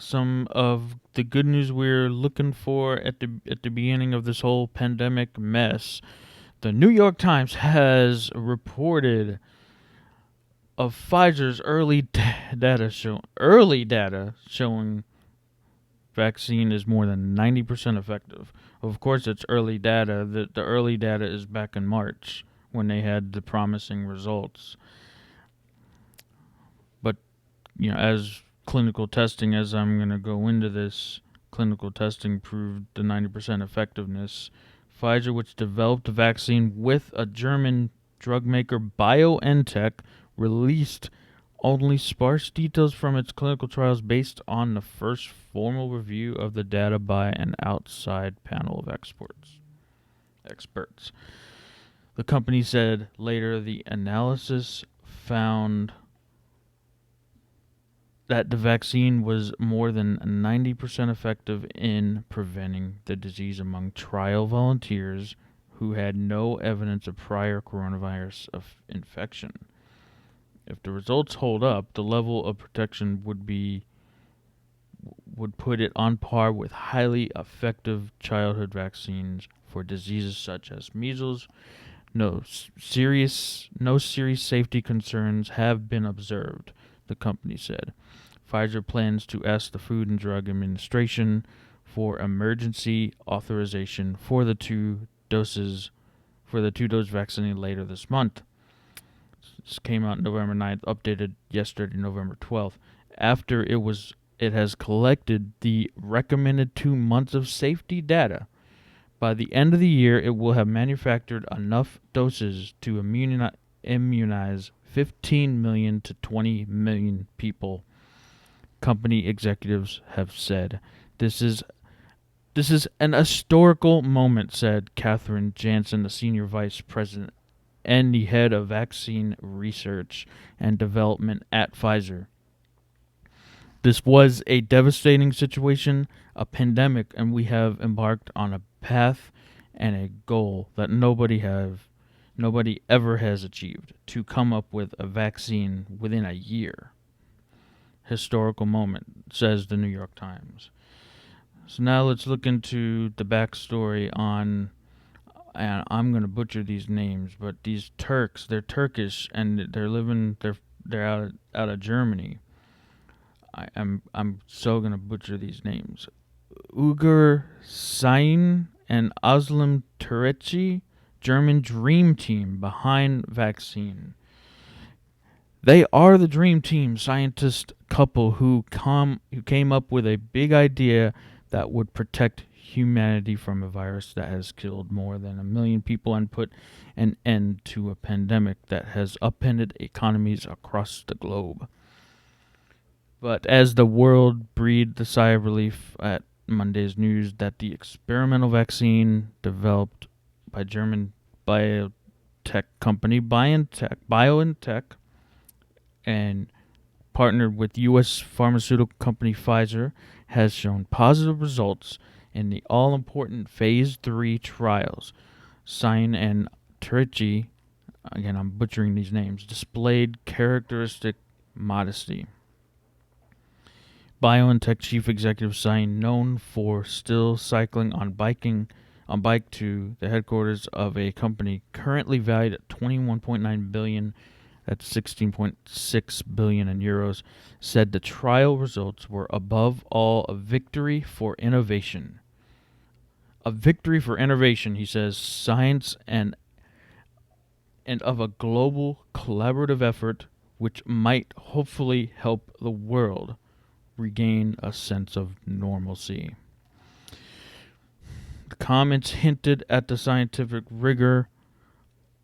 some of the good news we're looking for at the beginning of this whole pandemic mess. The New York Times has reported of Pfizer's early data showing vaccine is more than 90% effective. Of course, it's early data. The early data is back in March when they had the promising results. But, as clinical testing, as I'm going to go into this, clinical testing proved the 90% effectiveness. Pfizer, which developed the vaccine with a German drug maker BioNTech, released only sparse details from its clinical trials based on the first formal review of the data by an outside panel of experts. The company said later the analysis found that the vaccine was more than 90% effective in preventing the disease among trial volunteers who had no evidence of prior coronavirus infection. If the results hold up, the level of protection would put it on par with highly effective childhood vaccines for diseases such as measles. No serious safety concerns have been observed, the company said. Pfizer plans to ask the Food and Drug Administration for emergency authorization for the two-dose vaccine later this month. This came out November 9th, updated yesterday, November 12th. After it has collected the recommended 2 months of safety data. By the end of the year, it will have manufactured enough doses to immunize 15 million to 20 million people, company executives have said. This is an historical moment, said Catherine Jansen, the senior vice president and the head of vaccine research and development at Pfizer. This was a devastating situation, a pandemic, and we have embarked on a path and a goal that nobody ever has achieved, to come up with a vaccine within a year. Historical moment, says the New York Times. So now let's look into the backstory on, and I'm gonna butcher these names, but these Turks, they're Turkish and they're out of Germany. I'm so gonna butcher these names. Ugur Sain and Özlem Türeci, German dream team behind vaccine. They are the dream team scientist couple who came up with a big idea that would protect humanity from a virus that has killed more than 1 million people and put an end to a pandemic that has upended economies across the globe. But as the world breathed a sigh of relief at Monday's news that the experimental vaccine developed by German biotech company BioNTech and partnered with U.S. pharmaceutical company Pfizer has shown positive results in the all-important Phase 3 trials. Sain and Türeci, again I'm butchering these names, displayed characteristic modesty. BioNTech chief executive Sain, known for still cycling on bike to the headquarters of a company currently valued at 21.9 billion, that's 16.6 billion in euros, said the trial results were above all a victory for innovation. A victory for innovation, he says, science and of a global collaborative effort which might hopefully help the world regain a sense of normalcy. The comments hinted at the scientific rigor,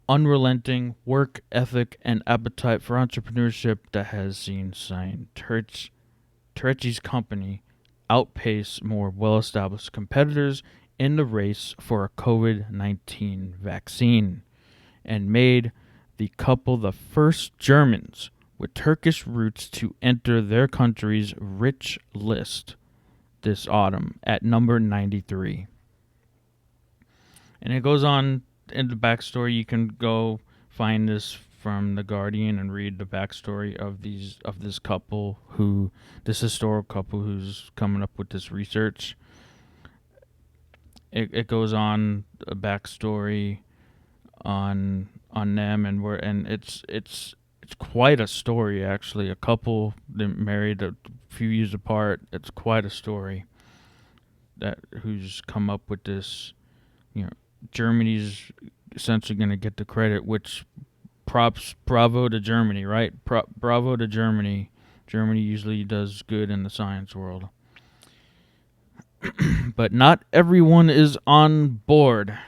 unrelenting work ethic, and appetite for entrepreneurship that has seen Sain Türeci's company outpace more well-established competitors in the race for a COVID-19 vaccine, and made the couple the first Germans with Turkish roots to enter their country's rich list this autumn at number 93. And it goes on in the backstory. You can go find this from The Guardian and read the backstory of this couple this historical couple who's coming up with this research. It goes on a backstory on them, and it's quite a story, actually. A couple that married a few years apart. It's quite a story that who's come up with this. Germany's essentially going to get the credit, which bravo to Germany, right? Bravo to Germany. Germany usually does good in the science world. But not everyone is on board.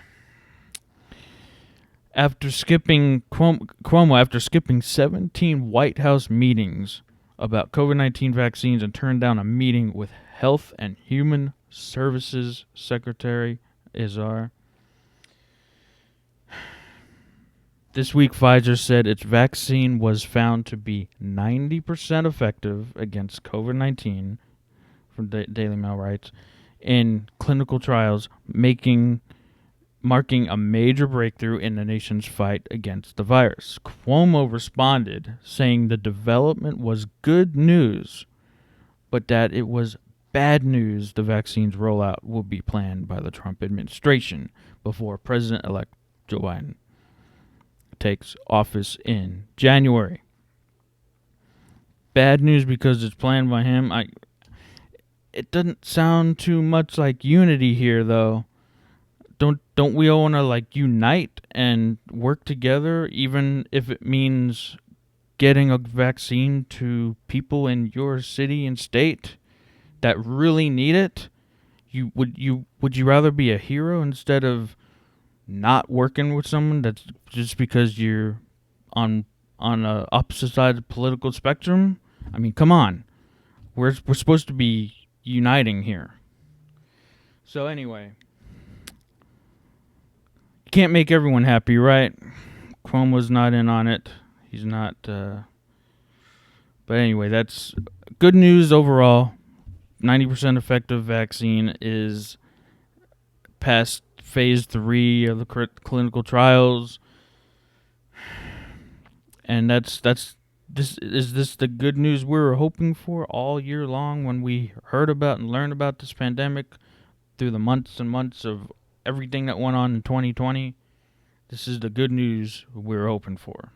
After skipping after skipping 17 White House meetings about COVID-19 vaccines and turned down a meeting with Health and Human Services Secretary Azar. This week, Pfizer said its vaccine was found to be 90% effective against COVID-19, from Daily Mail writes, in clinical trials, marking a major breakthrough in the nation's fight against the virus. Cuomo responded, saying the development was good news, but that it was bad news the vaccine's rollout will be planned by the Trump administration before President-elect Joe Biden takes office in January. Bad news because it's planned by him. It doesn't sound too much like unity here, though. Don't we all want to unite and work together, even if it means getting a vaccine to people in your city and state that really need it? Would you rather be a hero instead of not working with someone that's just because you're on a opposite side of the political spectrum? I mean, come on. We're supposed to be uniting here. So anyway, you can't make everyone happy, right? Cuomo's not in on it. He's not. But anyway, that's good news overall. 90% effective vaccine is past phase 3 of the clinical trials, and is this the good news we were hoping for all year long when we heard about and learned about this pandemic through the months and months of everything that went on in 2020? This is the good news we were hoping for.